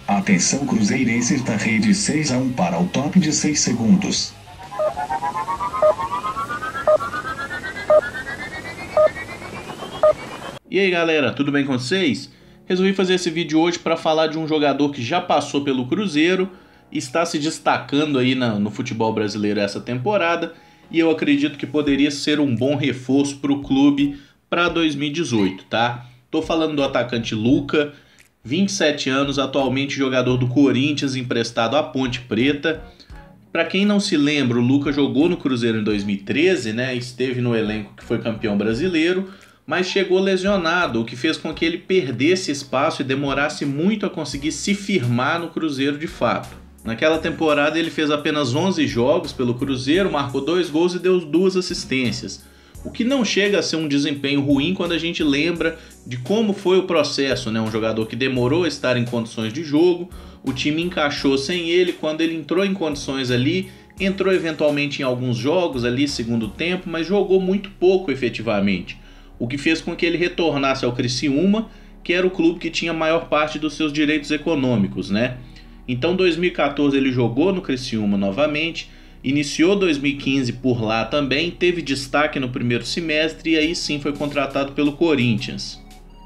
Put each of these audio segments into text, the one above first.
Atenção cruzeirenses da rede 6-1 para o top de 6 segundos. E aí galera, tudo bem com vocês? Resolvi fazer esse vídeo hoje para falar de um jogador que já passou pelo Cruzeiro e está se destacando aí no futebol brasileiro essa temporada, e eu acredito que poderia ser um bom reforço para o clube para 2018, tá? Tô falando do atacante Lucca, 27 anos, atualmente jogador do Corinthians, emprestado à Ponte Preta. Para quem não se lembra, o Lucca jogou no Cruzeiro em 2013, né? Esteve no elenco que foi campeão brasileiro, mas chegou lesionado, o que fez com que ele perdesse espaço e demorasse muito a conseguir se firmar no Cruzeiro de fato. Naquela temporada ele fez apenas 11 jogos pelo Cruzeiro, marcou 2 gols e deu 2 assistências. O que não chega a ser um desempenho ruim quando a gente lembra de como foi o processo, né? Um jogador que demorou a estar em condições de jogo, o time encaixou sem ele, quando ele entrou em condições ali, entrou eventualmente em alguns jogos ali, segundo tempo, mas jogou muito pouco efetivamente. O que fez com que ele retornasse ao Criciúma, que era o clube que tinha a maior parte dos seus direitos econômicos, né? Então em 2014 ele jogou no Criciúma novamente, iniciou 2015 por lá também, teve destaque no primeiro semestre e aí sim foi contratado pelo Corinthians.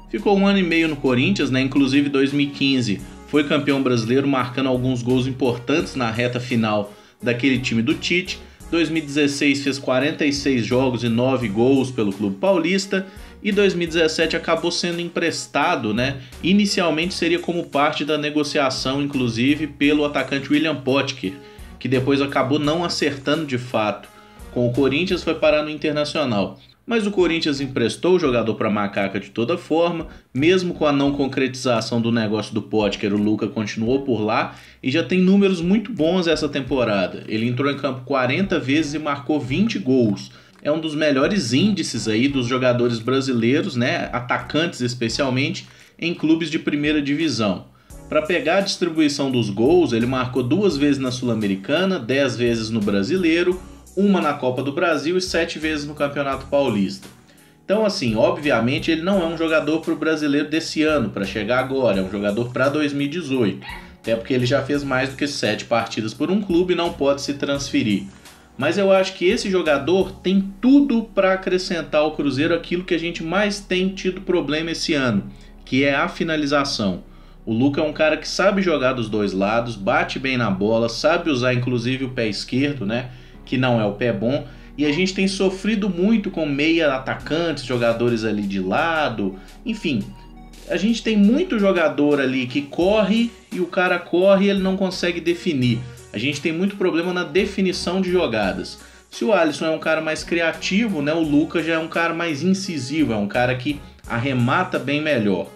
Ficou 1 ano e meio no Corinthians, né? Inclusive 2015 foi campeão brasileiro, marcando alguns gols importantes na reta final daquele time do Tite. 2016 fez 46 jogos e 9 gols pelo Clube Paulista, e 2017 acabou sendo emprestado, né? Inicialmente seria como parte da negociação, inclusive, pelo atacante William Potker, que depois acabou não acertando de fato com o Corinthians, foi parar no Internacional. Mas o Corinthians emprestou o jogador para Macaca de toda forma, mesmo com a não concretização do negócio do Potker, o Lucca continuou por lá e já tem números muito bons essa temporada. Ele entrou em campo 40 vezes e marcou 20 gols. É um dos melhores índices aí dos jogadores brasileiros, né, atacantes especialmente, em clubes de primeira divisão. Para pegar a distribuição dos gols, ele marcou 2 vezes na Sul-Americana, 10 vezes no Brasileiro, 1 na Copa do Brasil e 7 vezes no Campeonato Paulista. Então, assim, obviamente ele não é um jogador para o brasileiro desse ano, para chegar agora, é um jogador para 2018. Até porque ele já fez mais do que 7 partidas por um clube e não pode se transferir. Mas eu acho que esse jogador tem tudo para acrescentar ao Cruzeiro aquilo que a gente mais tem tido problema esse ano, que é a finalização. O Lucca é um cara que sabe jogar dos dois lados, bate bem na bola, sabe usar inclusive o pé esquerdo, né? Que não é o pé bom, e a gente tem sofrido muito com meia atacantes, jogadores ali de lado, enfim, a gente tem muito jogador ali que corre e o cara corre e ele não consegue definir. A gente tem muito problema na definição de jogadas. Se o Alisson é um cara mais criativo, né, o Lucca já é um cara mais incisivo, é um cara que arremata bem melhor.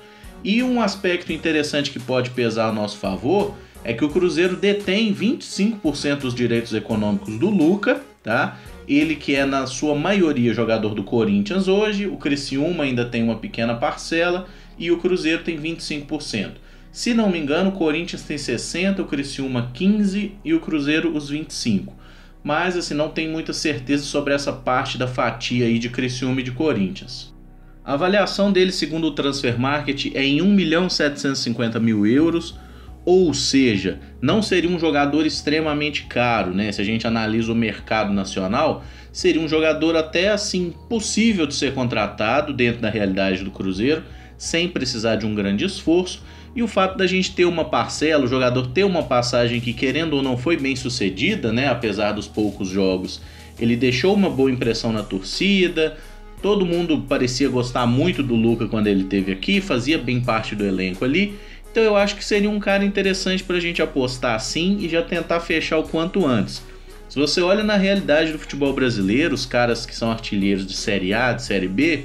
E um aspecto interessante que pode pesar a nosso favor é que o Cruzeiro detém 25% dos direitos econômicos do Lucca, tá? Ele que é na sua maioria jogador do Corinthians hoje, o Criciúma ainda tem uma pequena parcela e o Cruzeiro tem 25%. Se não me engano, o Corinthians tem 60%, o Criciúma 15% e o Cruzeiro os 25%. Mas assim, não tem muita certeza sobre essa parte da fatia aí de Criciúma e de Corinthians. A avaliação dele, segundo o Transfer Market, é em 1.750.000 euros, ou seja, não seria um jogador extremamente caro, né? Se a gente analisa o mercado nacional, seria um jogador até assim possível de ser contratado dentro da realidade do Cruzeiro, sem precisar de um grande esforço. E o fato da gente ter uma parcela, o jogador ter uma passagem que, querendo ou não, foi bem sucedida, né? Apesar dos poucos jogos, ele deixou uma boa impressão na torcida. Todo mundo parecia gostar muito do Lucca quando ele esteve aqui, fazia bem parte do elenco ali. Então eu acho que seria um cara interessante para a gente apostar assim e já tentar fechar o quanto antes. Se você olha na realidade do futebol brasileiro, os caras que são artilheiros de Série A, de Série B,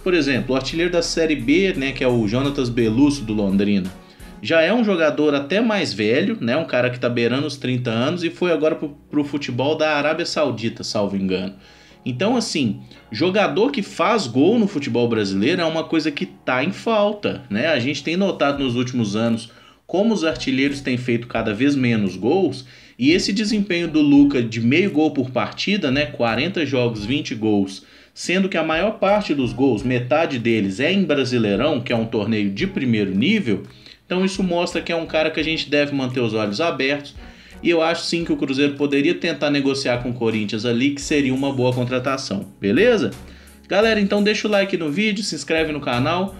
por exemplo, o artilheiro da Série B, né, que é o Jonatas Bellucci do Londrina, já é um jogador até mais velho, né, um cara que está beirando os 30 anos e foi agora para o futebol da Arábia Saudita, salvo engano. Então, assim, jogador que faz gol no futebol brasileiro é uma coisa que tá em falta, né? A gente tem notado nos últimos anos como os artilheiros têm feito cada vez menos gols, e esse desempenho do Lucca de meio gol por partida, né? 40 jogos, 20 gols, sendo que a maior parte dos gols, metade deles é em Brasileirão, que é um torneio de primeiro nível, Então isso mostra que é um cara que a gente deve manter os olhos abertos. E eu acho sim que o Cruzeiro poderia tentar negociar com o Corinthians ali, que seria uma boa contratação, beleza? Galera, então deixa o like no vídeo, se inscreve no canal,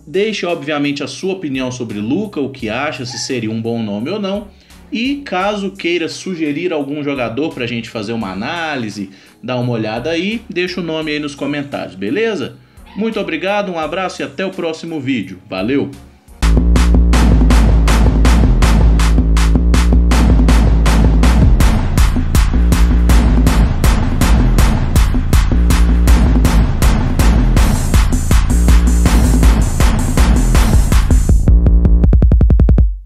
deixe obviamente a sua opinião sobre Luca, o que acha, se seria um bom nome ou não. E caso queira sugerir algum jogador pra gente fazer uma análise, dar uma olhada aí, deixa o nome aí nos comentários, beleza? Muito obrigado, um abraço e até o próximo vídeo. Valeu!